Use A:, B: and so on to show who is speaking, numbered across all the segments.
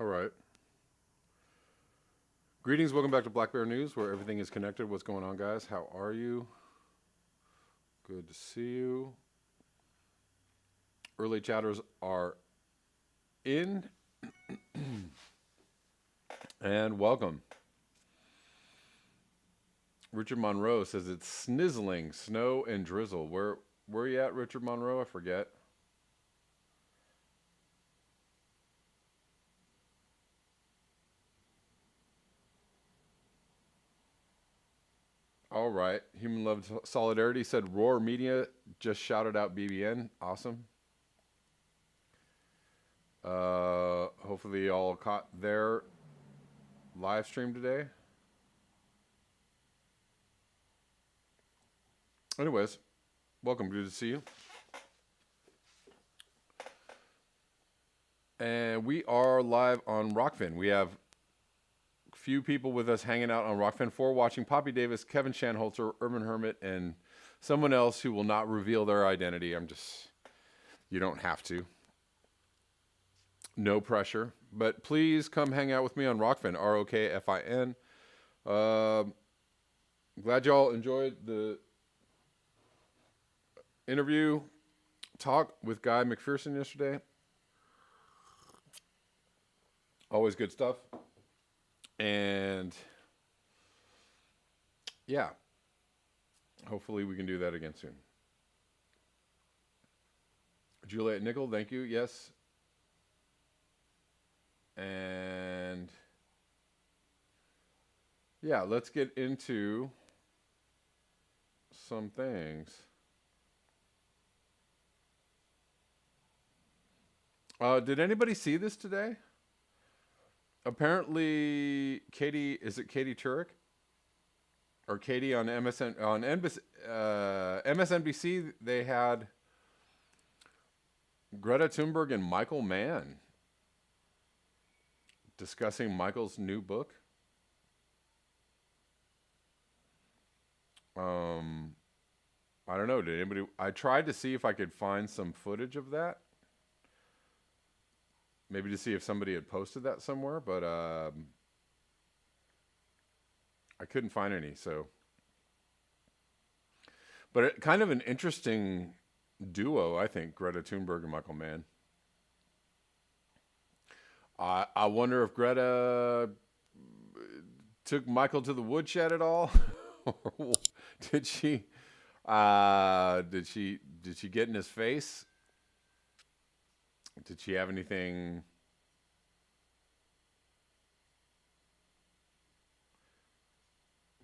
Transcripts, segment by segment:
A: All right. Greetings. Welcome back to Black Bear News, where everything is connected. What's going on, guys? How are you? Good to see you. Early chatters are in, and welcome. Richard Monroe says it's snizzling, snow and drizzle. Where are you at, Richard Monroe? I forget. All right. Human Love Solidarity said Roar Media just shouted out BBN. Awesome. Hopefully y'all caught their live stream today. Anyways, welcome. Good to see you. And we are live on Rockfin. We have a few people with us hanging out on Rockfin 4 watching Poppy Davis, Kevin Shanholzer, Urban Hermit, and someone else who will not reveal their identity. You don't have to. No pressure. But please come hang out with me on Rockfin, ROKFIN. Glad y'all enjoyed the interview talk with Guy McPherson yesterday. Always good stuff. And yeah, hopefully we can do that again soon. Juliet Nickel, thank you. Yes. And yeah, let's get into some things. Did anybody see this today? Apparently, is it Katie Turek? Or Katie on MSNBC, they had Greta Thunberg and Michael Mann discussing Michael's new book. I don't know. Did anybody? I tried to see if I could find some footage of that. Maybe to see if somebody had posted that somewhere, but I couldn't find any. But kind of an interesting duo, I think, Greta Thunberg and Michael Mann. I wonder if Greta took Michael to the woodshed at all, or did she? Did she get in his face? Did she have anything?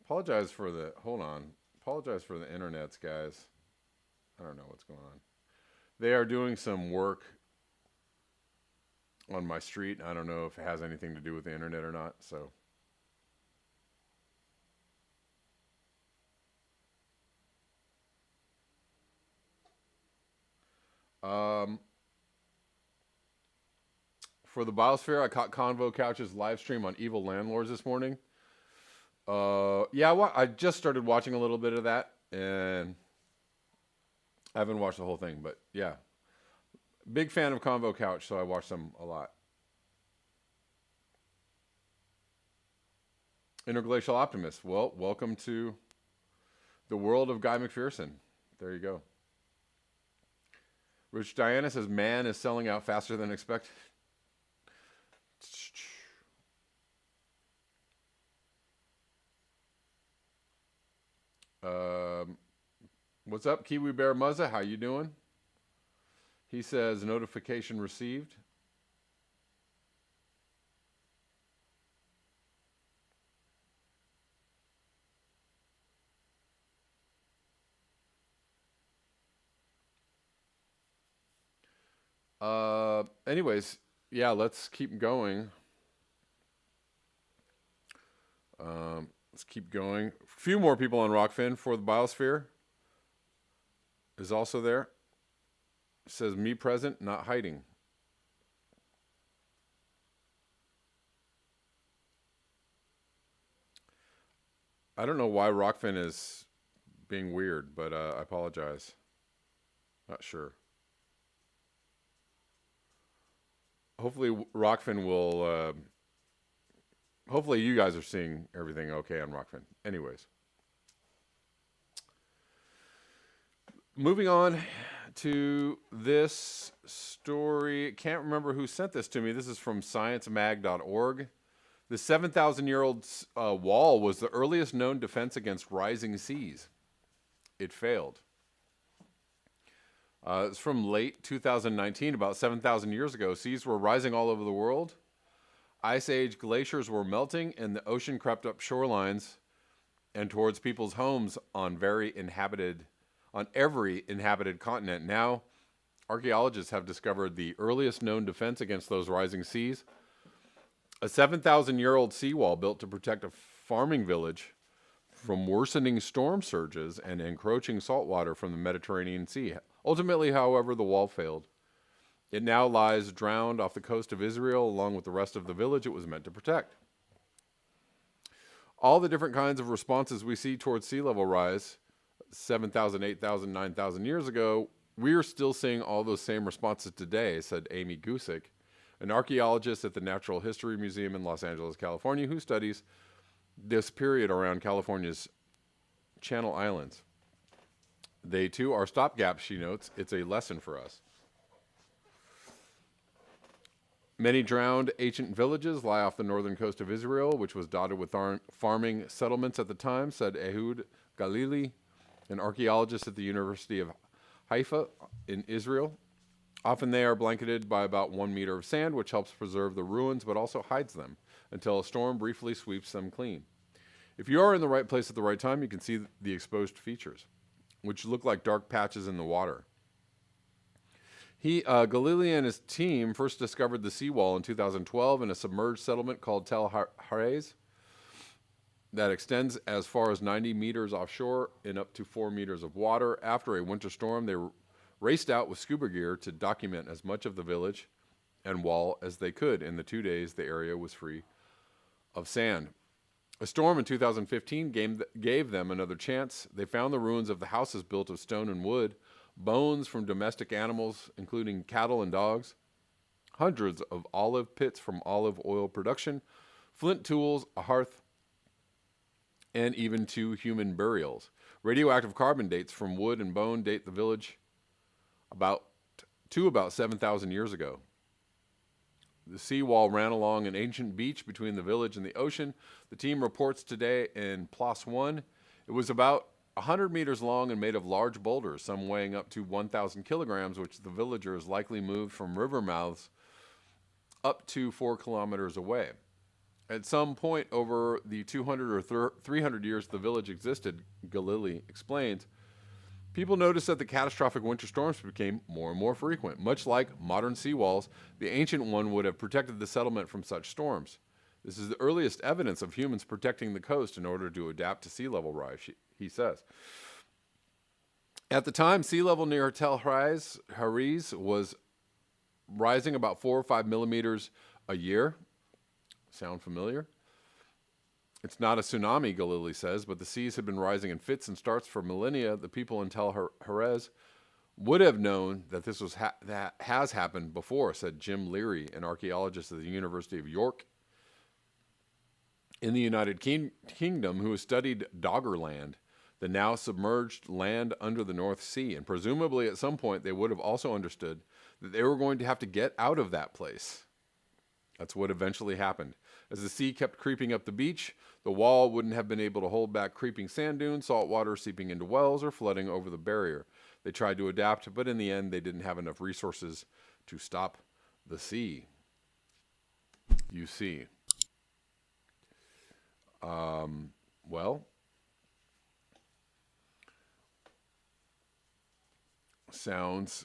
A: Apologize for the internets, guys. I don't know what's going on. They are doing some work on my street. I don't know if it has anything to do with the internet or not. So for the Biosphere, I caught Convo Couch's live stream on Evil Landlords this morning. Yeah, I just started watching a little bit of that, and I haven't watched the whole thing, but yeah. Big fan of Convo Couch, so I watch them a lot. Interglacial Optimist. Well, welcome to the world of Guy McPherson. There you go. Rich Diana says, man is selling out faster than expected. What's up, Kiwi Bear Muzza? How you doing? He says, notification received. Anyways, yeah, let's keep going. Let's keep going. A few more people on Rockfin for the Biosphere is also there. It says, me present, not hiding. I don't know why Rockfin is being weird, but I apologize. Not sure. hopefully Rockfin will. Hopefully you guys are seeing everything okay on Rockfin. Anyways, moving on to this story. Can't remember who sent this to me. This is from sciencemag.org. The 7,000-year-old wall was the earliest known defense against rising seas. It failed. It's from late 2019, about 7,000 years ago. Seas were rising all over the world. Ice Age glaciers were melting, and the ocean crept up shorelines and towards people's homes on every inhabited continent. Now, archaeologists have discovered the earliest known defense against those rising seas. A 7,000-year-old seawall built to protect a farming village from worsening storm surges and encroaching saltwater from the Mediterranean Sea. Ultimately, however, the wall failed. It now lies drowned off the coast of Israel along with the rest of the village it was meant to protect. All the different kinds of responses we see towards sea level rise, 7,000, 8,000, 9,000 years ago, we are still seeing all those same responses today, said Amy Gusick, an archaeologist at the Natural History Museum in Los Angeles, California, who studies this period around California's Channel Islands. They, too, are stopgaps, she notes. It's a lesson for us. Many drowned ancient villages lie off the northern coast of Israel, which was dotted with farming settlements at the time, said Ehud Galili, an archaeologist at the University of Haifa in Israel. Often they are blanketed by about 1 meter of sand, which helps preserve the ruins but also hides them until a storm briefly sweeps them clean. If you are in the right place at the right time, you can see the exposed features, which look like dark patches in the water. Galili and his team first discovered the seawall in 2012 in a submerged settlement called Tel Harez that extends as far as 90 meters offshore in up to 4 meters of water. After a winter storm, they raced out with scuba gear to document as much of the village and wall as they could. In the 2 days, the area was free of sand. A storm in 2015 gave them another chance. They found the ruins of the houses built of stone and wood, bones from domestic animals, including cattle and dogs, hundreds of olive pits from olive oil production, flint tools, a hearth, and even 2 human burials. Radioactive carbon dates from wood and bone date the village about 7,000 years ago. The seawall ran along an ancient beach between the village and the ocean. The team reports today in Plus One. It was about 100 meters long and made of large boulders, some weighing up to 1,000 kilograms, which the villagers likely moved from river mouths up to 4 kilometers away. At some point over the 200 or 300 years the village existed, Galili explains, people noticed that the catastrophic winter storms became more and more frequent. Much like modern seawalls, the ancient one would have protected the settlement from such storms. This is the earliest evidence of humans protecting the coast in order to adapt to sea level rise, he says. At the time, sea level near Tel Harez was rising about 4 or 5 millimeters a year. Sound familiar? It's not a tsunami, Galili says, but the seas had been rising in fits and starts for millennia. The people in Tel Harez would have known that this was that has happened before, said Jim Leary, an archaeologist at the University of York in the United Kingdom, who has studied Doggerland, the now submerged land under the North Sea. And presumably at some point they would have also understood that they were going to have to get out of that place. That's what eventually happened. As the sea kept creeping up the beach, the wall wouldn't have been able to hold back creeping sand dunes, salt water seeping into wells, or flooding over the barrier. They tried to adapt, but in the end, they didn't have enough resources to stop the sea. You see. Well, sounds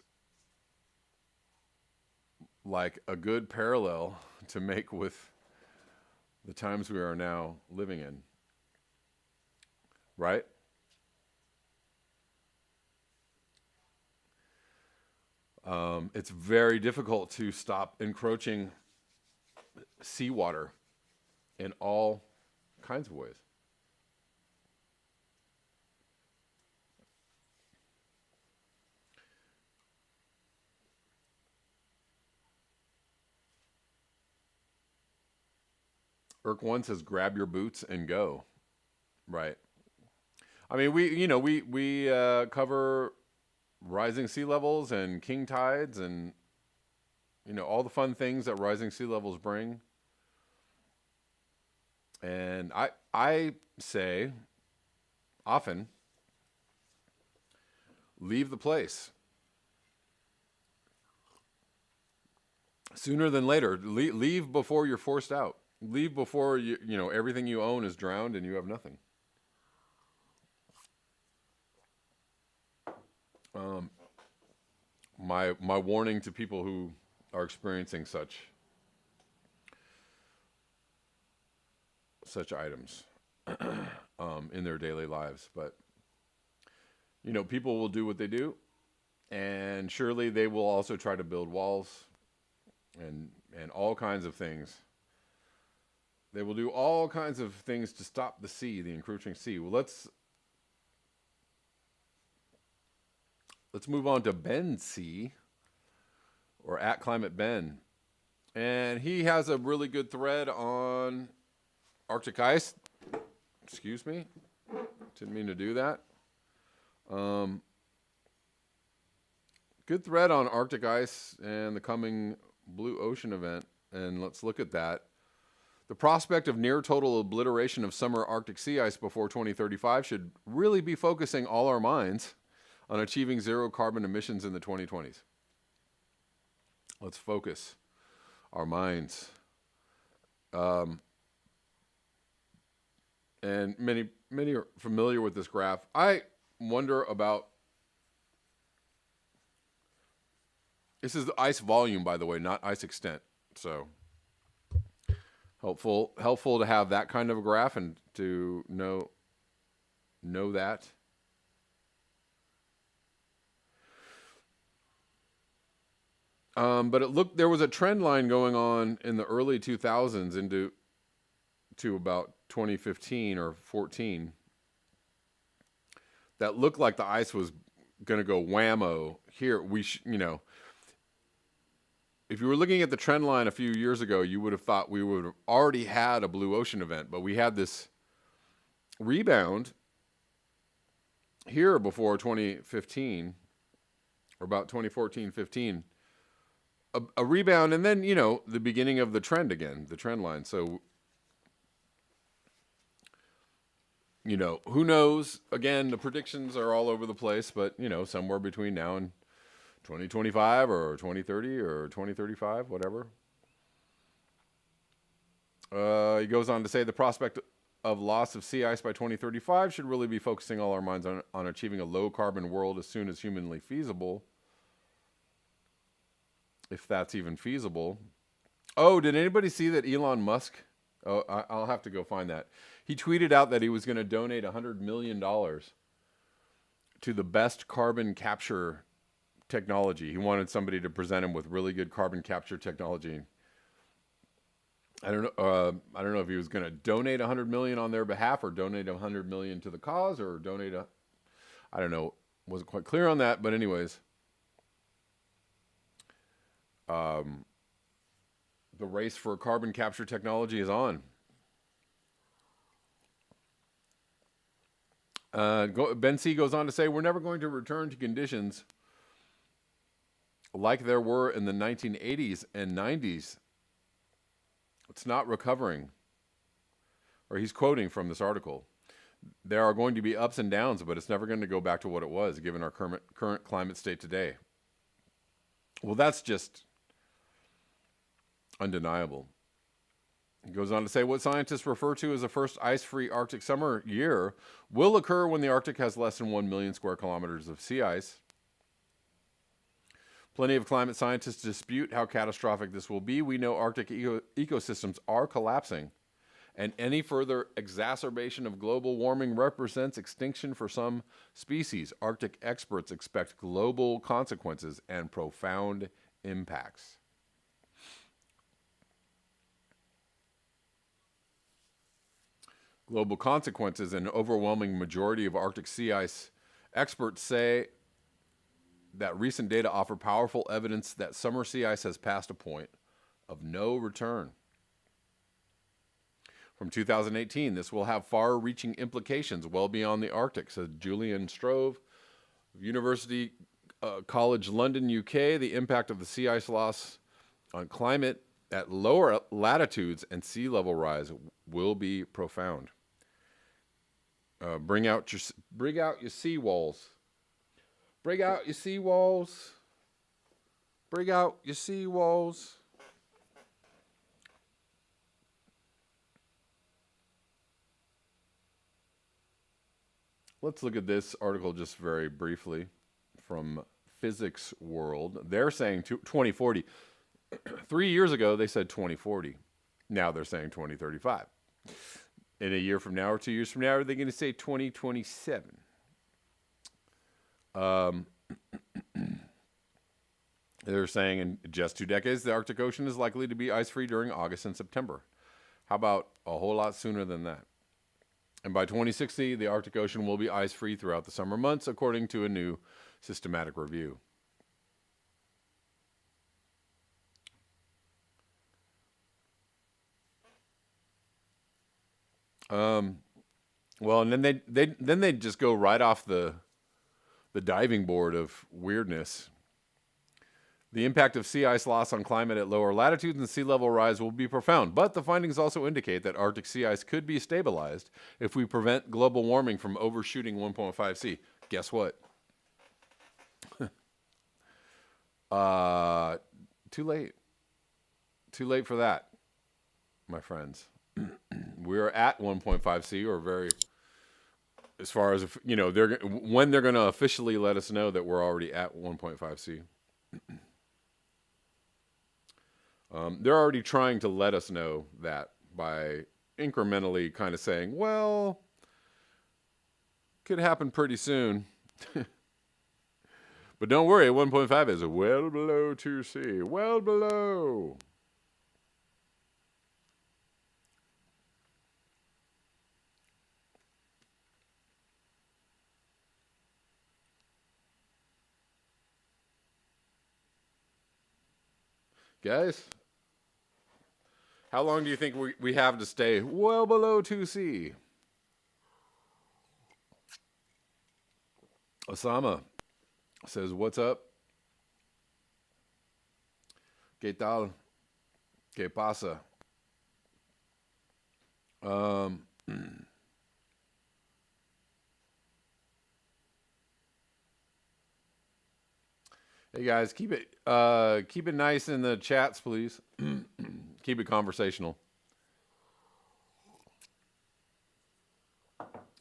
A: like a good parallel to make with the times we are now living in, right? It's very difficult to stop encroaching seawater in all kinds of ways. Irk 1 says, grab your boots and go. Right. I mean, we cover rising sea levels and king tides and, all the fun things that rising sea levels bring. And I say often, leave the place. Sooner than later. Leave before you're forced out. Leave before everything you own is drowned and you have nothing. My warning to people who are experiencing such items in their daily lives. But people will do what they do, and surely they will also try to build walls and all kinds of things. They will do all kinds of things to stop the sea, the encroaching sea. Well, let's move on to Ben C, or at Climate Ben. And he has a really good thread on Arctic ice. Excuse me. Didn't mean to do that. Good thread on Arctic ice and the coming Blue Ocean event. And let's look at that. The prospect of near total obliteration of summer Arctic sea ice before 2035 should really be focusing all our minds on achieving zero carbon emissions in the 2020s. Let's focus our minds. And many are familiar with this graph. I wonder about, this is the ice volume, by the way, not ice extent. So helpful to have that kind of a graph and to know that. But there was a trend line going on in the early 2000s into about 2015 or 14 that looked like the ice was going to go whammo here. If you were looking at the trend line a few years ago, you would have thought we would have already had a blue ocean event, but we had this rebound here before 2015 or about 2014-15. A rebound, and then, the beginning of the trend again, the trend line. So, who knows? Again, the predictions are all over the place, but, somewhere between now and 2025 or 2030 or 2035, whatever. He goes on to say the prospect of loss of sea ice by 2035 should really be focusing all our minds on achieving a low carbon world as soon as humanly feasible. If that's even feasible. Oh, did anybody see that Elon Musk? Oh, I'll have to go find that. He tweeted out that he was going to donate $100 million to the best carbon capture technology. He wanted somebody to present him with really good carbon capture technology. I don't know if he was going to donate $100 million on their behalf or donate $100 million to the cause or I don't know. Wasn't quite clear on that, but anyways. The race for carbon capture technology is on. Ben C goes on to say, we're never going to return to conditions like there were in the 1980s and 90s. It's not recovering. Or he's quoting from this article. There are going to be ups and downs, but it's never going to go back to what it was, given our current climate state today. Well, that's just undeniable. He goes on to say what scientists refer to as the first ice-free Arctic summer year will occur when the Arctic has less than 1 million square kilometers of sea ice. Plenty of climate scientists dispute how catastrophic this will be. We know Arctic ecosystems are collapsing, and any further exacerbation of global warming represents extinction for some species. Arctic experts expect global consequences and profound impacts. Global consequences. An overwhelming majority of Arctic sea ice experts say that recent data offer powerful evidence that summer sea ice has passed a point of no return. from 2018. This will have far-reaching implications well beyond the Arctic, said Julian Strove of University College London, UK. The impact of the sea ice loss on climate at lower latitudes and sea level rise will be profound. Bring out your sea walls. Bring out your sea walls. Bring out your sea walls. Let's look at this article just very briefly from Physics World. They're saying 2040. 3 years ago, they said 2040. Now they're saying 2035. In a year from now or 2 years from now, are they going to say 2027? They're saying in just 2 decades, the Arctic Ocean is likely to be ice-free during August and September. How about a whole lot sooner than that? And by 2060, the Arctic Ocean will be ice-free throughout the summer months, according to a new systematic review. Well, and then they just go right off the diving board of weirdness. The impact of sea ice loss on climate at lower latitudes and sea level rise will be profound, but the findings also indicate that Arctic sea ice could be stabilized if we prevent global warming from overshooting 1.5 C. Guess what? Too late. Too late for that, my friends. We're at 1.5 C, or very, as far as, you know, when they're going to officially let us know that we're already at 1.5 C. They're already trying to let us know that by incrementally kind of saying, well, could happen pretty soon. But don't worry, 1.5 is well below 2C. Well below. Guys, how long do you think we have to stay well below 2C? Osama says, what's up? ¿Qué tal? ¿Qué pasa? Hey guys, keep it nice in the chats, please. Keep it conversational.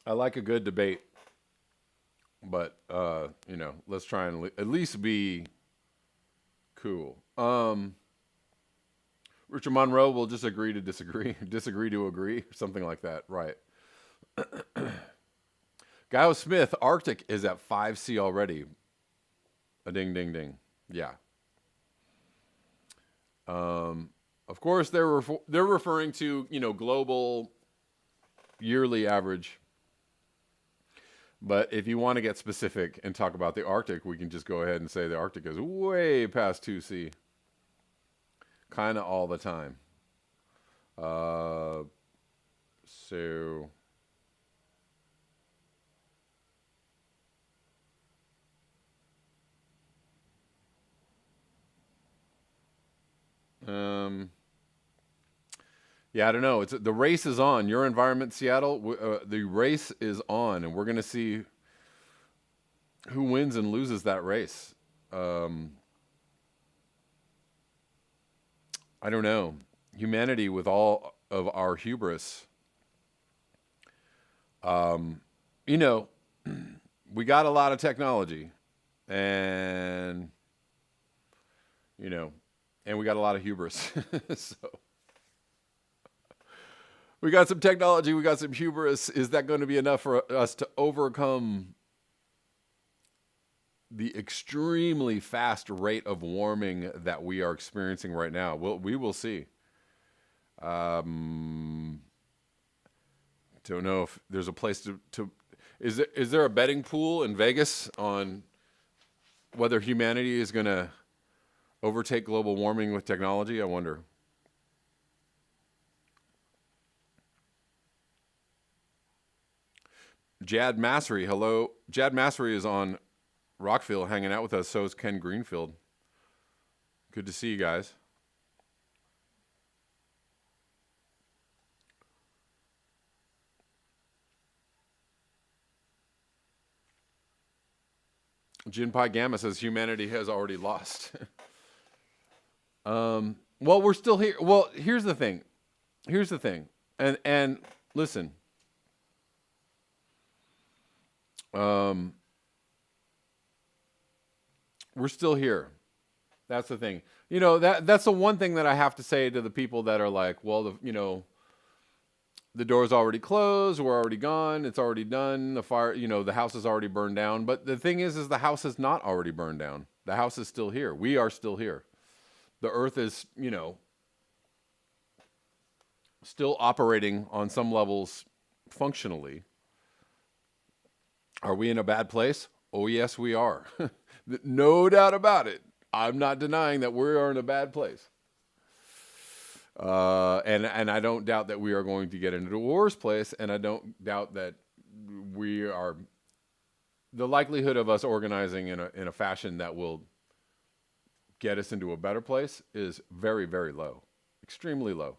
A: I like a good debate, but you know, let's try and at least be cool. Richard Monroe will just agree to disagree, disagree to agree, something like that, right? Guy Smith, Arctic is at 5C already. A ding, ding, ding. Yeah. Of course, they're referring to, you know, global yearly average. But if you want to get specific and talk about the Arctic, we can just go ahead and say the Arctic is way past 2C. Kind of all the time. So... yeah, I don't know. The race is on. Your environment, Seattle. The race is on, and we're gonna see who wins and loses that race. I don't know. Humanity, with all of our hubris, you know, we got a lot of technology, and you know. And we got a lot of hubris. So we got some technology, we got some hubris. Is that going to be enough for us to overcome the extremely fast rate of warming that we are experiencing right now? Well, we will see. Don't know if there's a place to is there a betting pool in Vegas on whether humanity is going to overtake global warming with technology? I wonder. Jad Massery, hello. Jad Massery is on Rockville hanging out with us. So is Ken Greenfield. Good to see you guys. Jin Pi Gamma says humanity has already lost. Well, we're still here. Well, here's the thing. And listen. We're still here. That's the thing. You know, that's the one thing that I have to say to the people that are like, well, the door's already closed, we're already gone, it's already done, the fire, the house is already burned down. But the thing is the house is not already burned down. The house is still here. We are still here. The earth is, still operating on some levels functionally. Are we in a bad place? Oh, yes, we are. No doubt about it. I'm not denying that we are in a bad place. And I don't doubt that we are going to get into a worse place, and I don't doubt that the likelihood of us organizing in a fashion that will get us into a better place is very, very low, extremely low.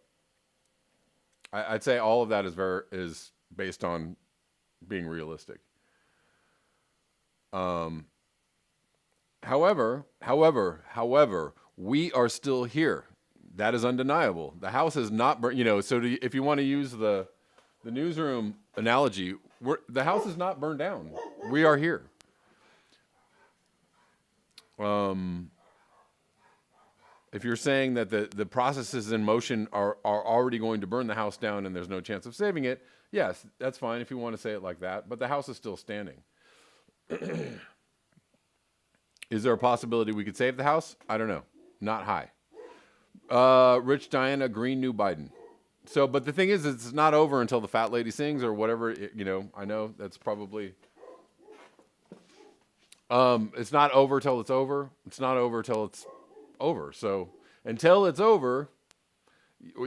A: I'd say all of that is based on being realistic. However, we are still here. That is undeniable. The house is not burnt. So if you want to use the newsroom analogy, the house is not burned down. We are here. If you're saying that the processes in motion are already going to burn the house down and there's no chance of saving it, yes, that's fine if you want to say it like that. But the house is still standing. Is there a possibility we could save the house? I don't know. Not high. Rich Diana, Green New Biden. So, but the thing is, it's not over until the fat lady sings or whatever. I know that's probably. It's not over till it's over. It's not over till it's over. So until it's over,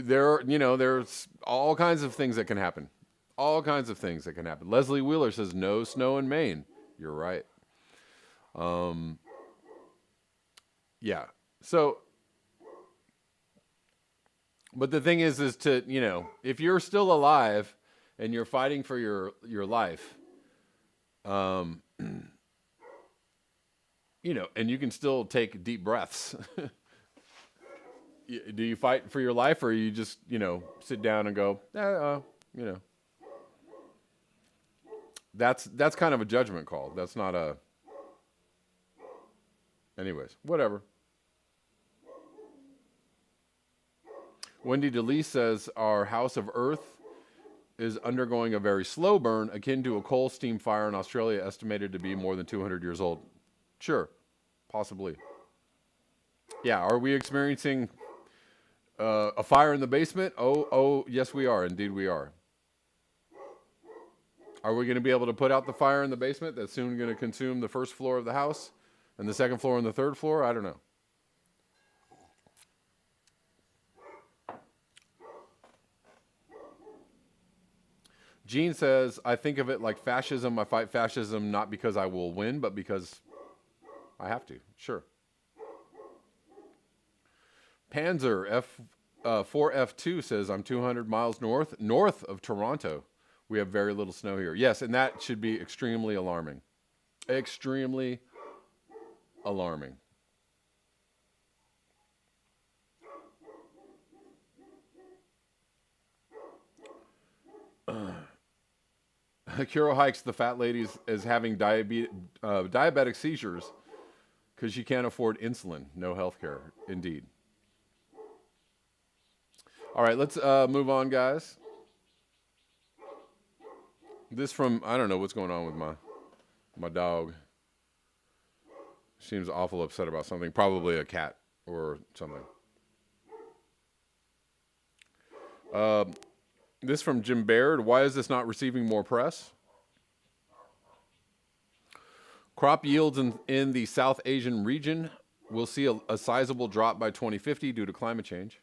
A: there's all kinds of things that can happen. All kinds of things that can happen. Leslie Wheeler says no snow in Maine. You're right. Yeah. So. But the thing is to, if you're still alive and you're fighting for your life, and you can still take deep breaths. Do you fight for your life or you just, sit down and go, that's kind of a judgment call. That's not anyways, whatever. Wendy DeLee says our house of earth is undergoing a very slow burn akin to a coal steam fire in Australia estimated to be more than 200 years old. Sure, possibly. Yeah, are we experiencing a fire in the basement? Oh, yes we are. Indeed we are. Are we going to be able to put out the fire in the basement that's soon going to consume the first floor of the house and the second floor and the third floor? I don't know. Gene says, I think of it like fascism. I fight fascism not because I will win, but because I have to. Sure. Panzer 4F2 says, I'm 200 miles north of Toronto. We have very little snow here. Yes, and that should be extremely alarming. Extremely alarming. Kiro Hikes, the fat lady is having diabetic seizures because she can't afford insulin. No health care. Indeed. All right, let's move on, guys. This from, I don't know what's going on with my dog. Seems awful upset about something. Probably a cat or something. This from Jim Baird. Why is this not receiving more press? Crop yields in the South Asian region will see a sizable drop by 2050 due to climate change.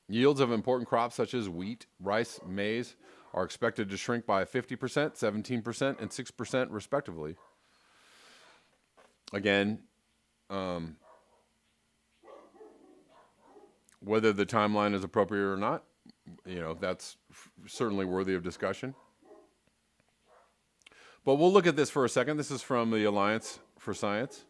A: Yields of important crops such as wheat, rice, maize are expected to shrink by 50%, 17%, and 6% respectively. Again, whether the timeline is appropriate or not, that's certainly worthy of discussion. But we'll look at this for a second. This is from the Alliance for Science.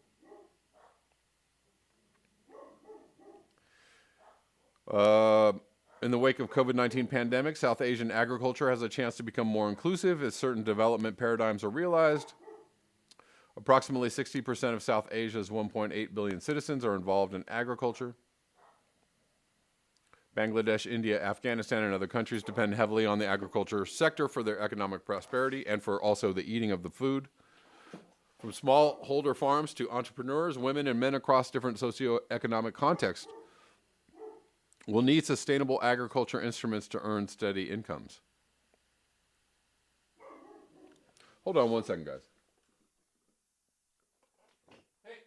A: In the wake of COVID-19 pandemic, South Asian agriculture has a chance to become more inclusive as certain development paradigms are realized. Approximately 60% of South Asia's 1.8 billion citizens are involved in agriculture. Bangladesh, India, Afghanistan, and other countries depend heavily on the agriculture sector for their economic prosperity and for also the eating of the food. From smallholder farms to entrepreneurs, women and men across different socioeconomic contexts will need sustainable agriculture instruments to earn steady incomes. Hold on one second, guys. Hey,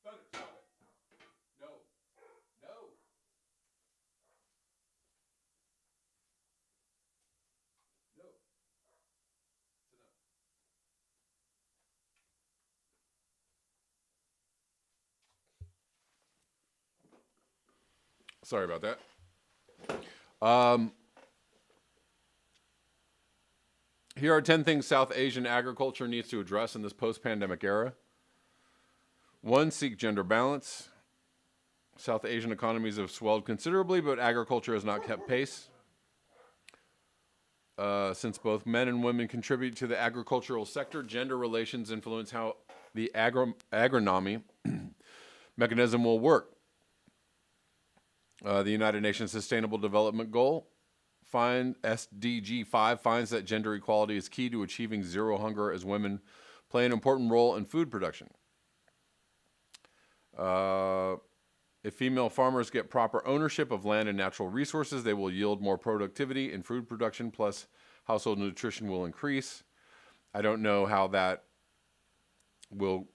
A: Thunder, stop it. No. Sorry about that. Here are 10 things South Asian agriculture needs to address in this post-pandemic era. 1, seek gender balance. South Asian economies have swelled considerably, but agriculture has not kept pace. Since both men and women contribute to the agricultural sector, gender relations influence how the agronomy mechanism will work. The United Nations Sustainable Development Goal, SDG 5, finds that gender equality is key to achieving zero hunger as women play an important role in food production. If female farmers get proper ownership of land and natural resources, they will yield more productivity in food production, plus household nutrition will increase. I don't know how that will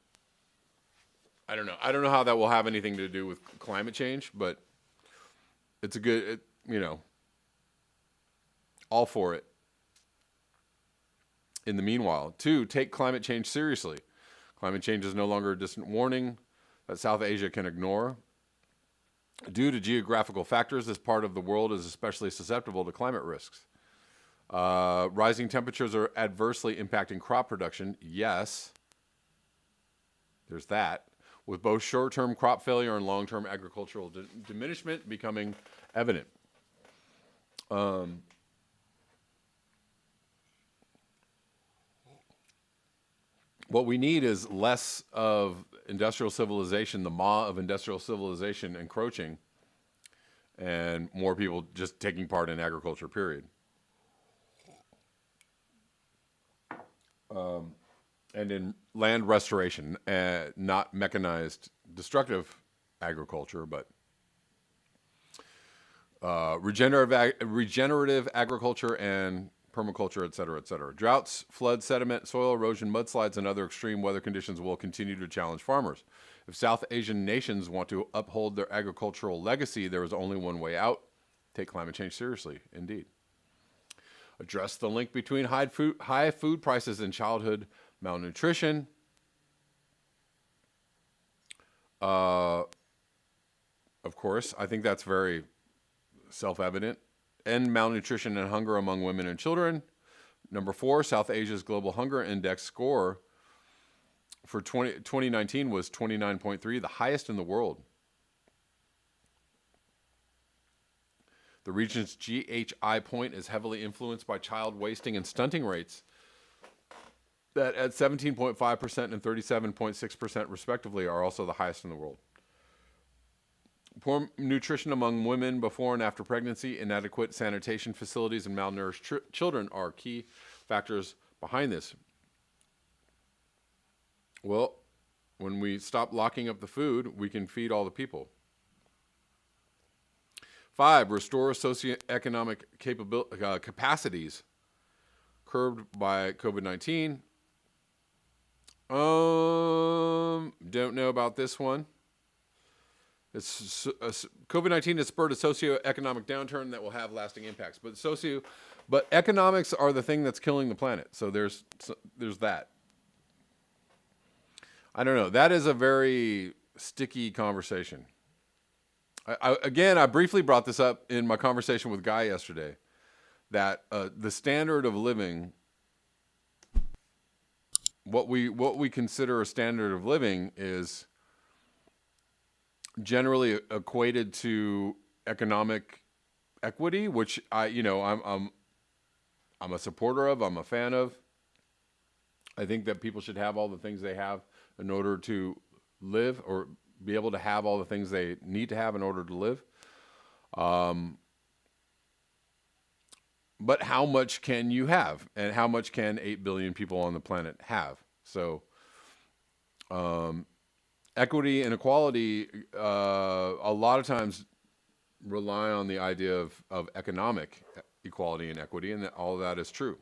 A: have anything to do with climate change, but it's a good, all for it. In the meanwhile, 2, take climate change seriously. Climate change is no longer a distant warning that South Asia can ignore. Due to geographical factors, this part of the world is especially susceptible to climate risks. Rising temperatures are adversely impacting crop production. Yes, there's that, with both short-term crop failure and long-term agricultural diminishment becoming evident. What we need is less of industrial civilization, the maw of industrial civilization encroaching, and more people just taking part in agriculture, period. And in land restoration, not mechanized destructive agriculture, but regenerative agriculture and permaculture, et cetera, et cetera. Droughts, floods, sediment, soil erosion, mudslides, and other extreme weather conditions will continue to challenge farmers. If South Asian nations want to uphold their agricultural legacy, there is only one way out. Take climate change seriously, indeed. Address the link between high food prices and childhood malnutrition. Of course, I think that's very self-evident. End malnutrition and hunger among women and children. Number 4, South Asia's Global Hunger Index score for 2019 was 29.3, the highest in the world. The region's GHI point is heavily influenced by child wasting and stunting rates that at 17.5% and 37.6% respectively are also the highest in the world. Poor nutrition among women before and after pregnancy, inadequate sanitation facilities, and malnourished children are key factors behind this. Well, when we stop locking up the food, we can feed all the people. 5, restore socioeconomic capacities curbed by COVID-19. Don't know about this one. COVID-19 has spurred a socioeconomic downturn that will have lasting impacts. But But economics are the thing that's killing the planet. So there's that. I don't know. That is a very sticky conversation. I briefly brought this up in my conversation with Guy yesterday, that the standard of living, what we consider a standard of living, is generally equated to economic equity, which I'm a supporter of. I'm a fan of. I think that people should have all the things they have in order to live, or be able to have all the things they need to have in order to live. But how much can you have, and how much can 8 billion people on the planet have? So, equity and equality, a lot of times rely on the idea of economic equality and equity, and all of that is true.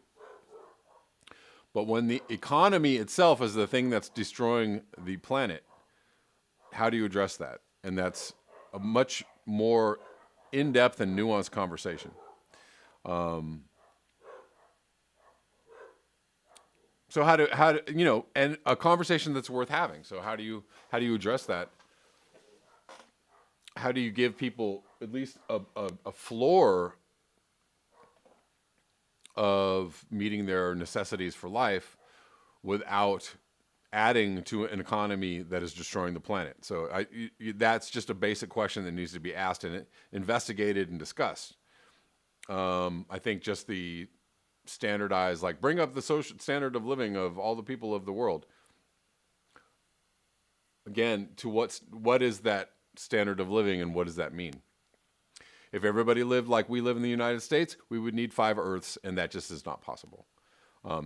A: But when the economy itself is the thing that's destroying the planet, how do you address that? And that's a much more in-depth and nuanced conversation. So how do and a conversation that's worth having. So how do you address that? How do you give people at least a floor of meeting their necessities for life without adding to an economy that is destroying the planet? So that's just a basic question that needs to be asked and investigated and discussed. I think just the standardized, like, bring up the social standard of living of all the people of the world. Again, to what is that standard of living, and what does that mean? If everybody lived like we live in the United States, we would need 5 Earths, and that just is not possible.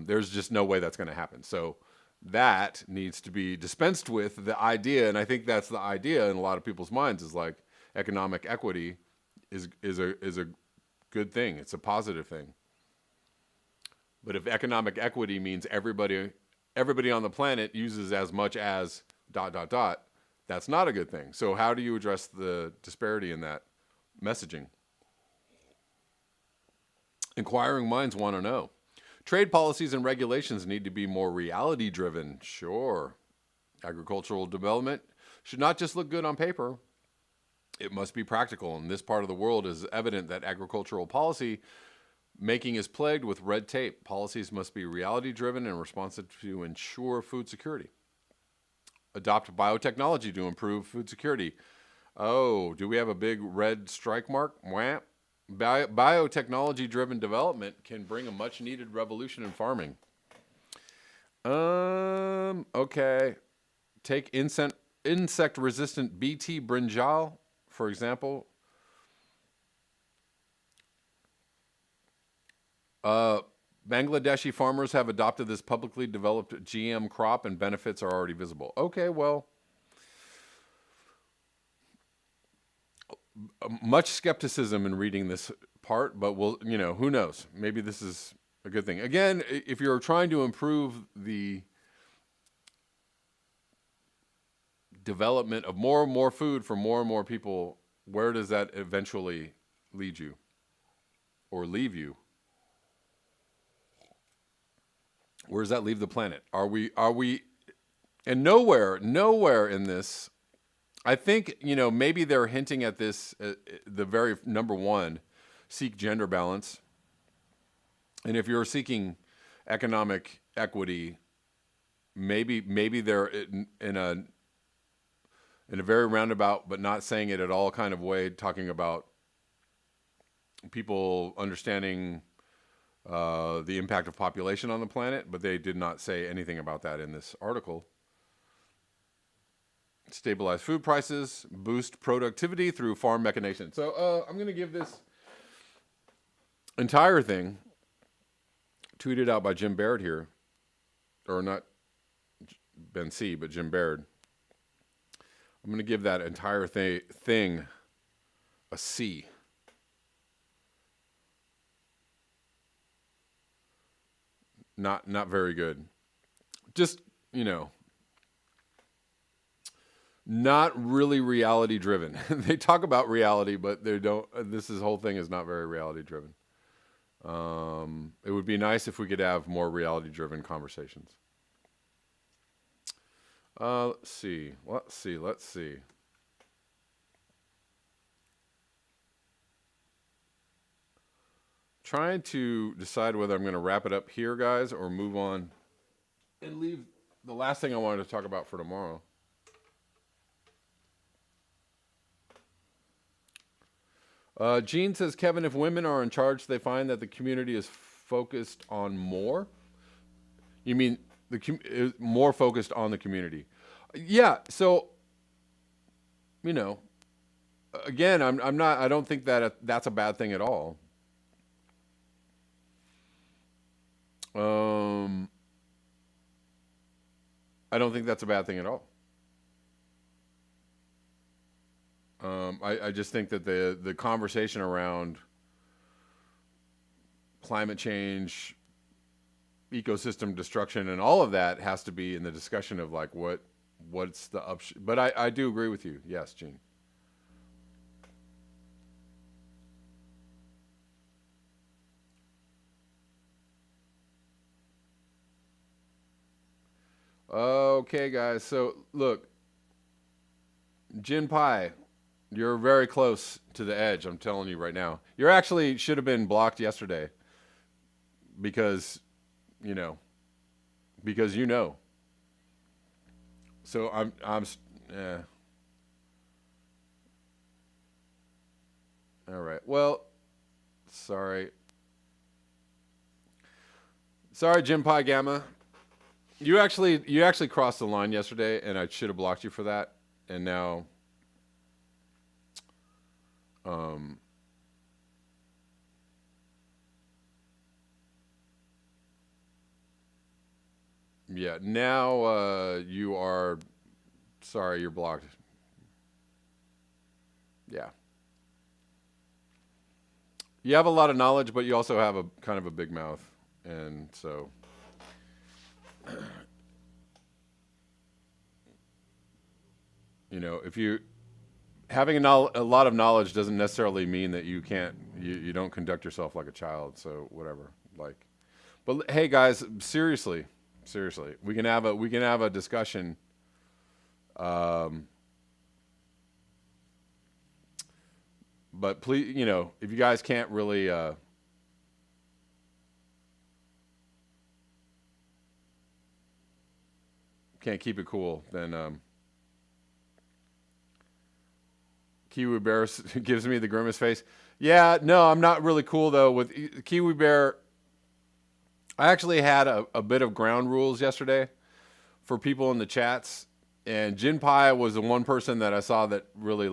A: There's just no way that's going to happen. So that needs to be dispensed with, the idea, and I think that's the idea in a lot of people's minds, is like economic equity is a good thing. It's a positive thing. But if economic equity means everybody on the planet uses as much as ... that's not a good thing. So how do you address the disparity in that messaging? Inquiring minds want to know. Trade policies and regulations need to be more reality driven. Sure. Agricultural development should not just look good on paper. It must be practical. In this part of the world, it is evident that agricultural policy making is plagued with red tape. Policies must be reality driven and responsive to ensure food security. Adopt biotechnology to improve food security. Oh, do we have a big red strike mark? Wham. Biotechnology-driven development can bring a much-needed revolution in farming. Okay. Take insect-resistant BT brinjal, for example. Bangladeshi farmers have adopted this publicly developed GM crop, and benefits are already visible. Okay, well, much skepticism in reading this part, but who knows? Maybe this is a good thing. Again, if you're trying to improve the development of more and more food for more and more people, where does that eventually lead you or leave you? Where does that leave the planet? Are we, and nowhere in this, I think, maybe they're hinting at this, the very number one, seek gender balance. And if you're seeking economic equity, maybe they're in a very roundabout, but not saying it at all kind of way, talking about people understanding the impact of population on the planet, but they did not say anything about that in this article. Stabilize food prices, boost productivity through farm mechanization. So I'm going to give this entire thing, tweeted out by Jim Baird here, or not Ben C, but Jim Baird. I'm going to give that entire thing a C. Not very good. Just, not really reality driven. They talk about reality, but they don't. Whole thing is not very reality driven. It would be nice if we could have more reality-driven conversations. Let's see. Trying to decide whether I'm going to wrap it up here, guys, or move on and leave the last thing I wanted to talk about for tomorrow. Gene says, Kevin, if women are in charge, they find that the community is focused on more. You mean more focused on the community? Yeah. So, again, I'm not. I don't think that that's a bad thing at all. I don't think that's a bad thing at all. I just think that the conversation around climate change, ecosystem destruction, and all of that has to be in the discussion of like what's the But I do agree with you. Yes, Gene. Okay, guys. So look, Jin Pai, you're very close to the edge. I'm telling you right now. You actually should have been blocked yesterday because, because So yeah. All right. Well, sorry. Sorry, Jim Pi Gamma. You actually crossed the line yesterday, and I should have blocked you for that. And now, yeah. Now you are sorry. You're blocked. Yeah. You have a lot of knowledge, but you also have a kind of a big mouth, and so. If you having a lot of knowledge doesn't necessarily mean that you don't conduct yourself like a child. So whatever, but hey guys, seriously, we can have a discussion. But please, if you guys can't really, can't keep it cool, then, Kiwi Bear gives me the grimace face. Yeah, no, I'm not really cool though with Kiwi Bear. I actually had a bit of ground rules yesterday for people in the chats, and Jin Pai was the one person that I saw that really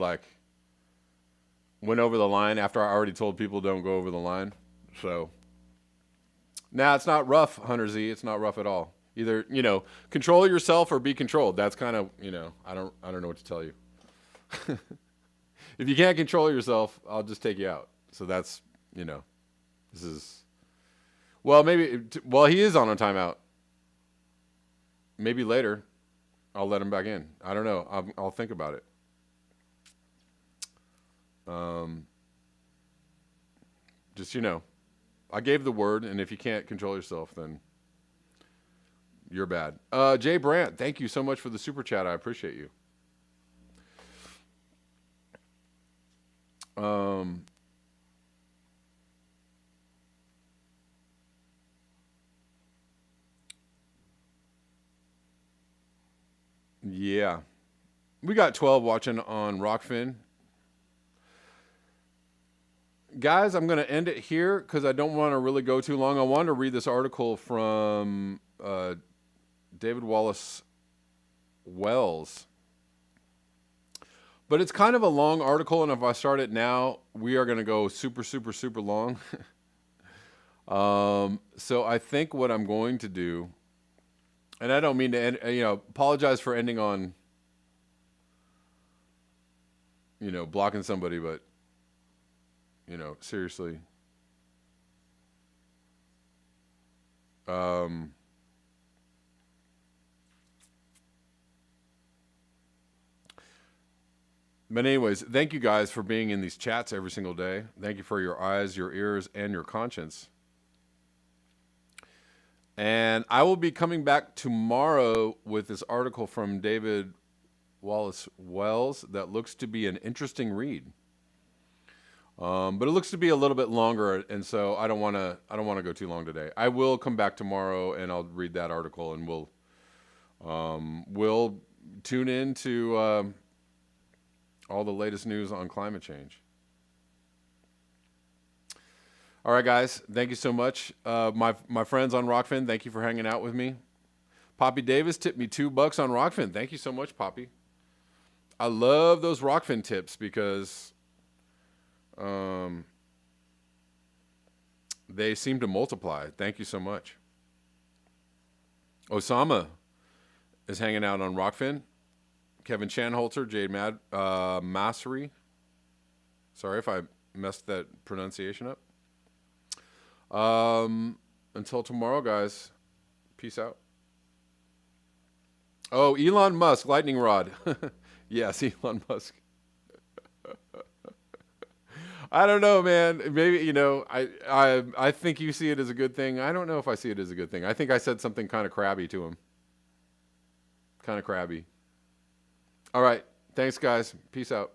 A: went over the line after I already told people don't go over the line. So now it's not rough, Hunter Z. It's not rough at all. Either, control yourself or be controlled. That's kind of, I don't know what to tell you. If you can't control yourself, I'll just take you out. So that's, this is, well, he is on a timeout. Maybe later I'll let him back in. I don't know. I'll think about it. Just, I gave the word, and if you can't control yourself, then you're bad. Jay Brandt, thank you so much for the super chat. I appreciate you. Yeah. We got 12 watching on Rockfin. Guys, I'm going to end it here because I don't want to really go too long. I wanted to read this article from David Wallace Wells. But it's kind of a long article, and if I start it now, we are going to go super, super, super long. So I think what I'm going to do, and I don't mean to end, apologize for ending on, blocking somebody, but, seriously. But anyways, thank you guys for being in these chats every single day. Thank you for your eyes, your ears, and your conscience. And I will be coming back tomorrow with this article from David Wallace Wells that looks to be an interesting read. But it looks to be a little bit longer, and so I don't want to go too long today. I will come back tomorrow and I'll read that article, and we'll tune in to all the latest news on climate change. All right, guys, thank you so much. My friends on Rockfin, thank you for hanging out with me. Poppy Davis tipped me $2 on Rockfin. Thank you so much, Poppy. I love those Rockfin tips because they seem to multiply. Thank you so much. Osama is hanging out on Rockfin. Kevin Shanholzer, Jade Massery. Sorry if I messed that pronunciation up. Until tomorrow, guys. Peace out. Oh, Elon Musk, lightning rod. Yes, Elon Musk. I don't know, man. Maybe, I think you see it as a good thing. I don't know if I see it as a good thing. I think I said something kind of crabby to him. Kind of crabby. All right. Thanks, guys. Peace out.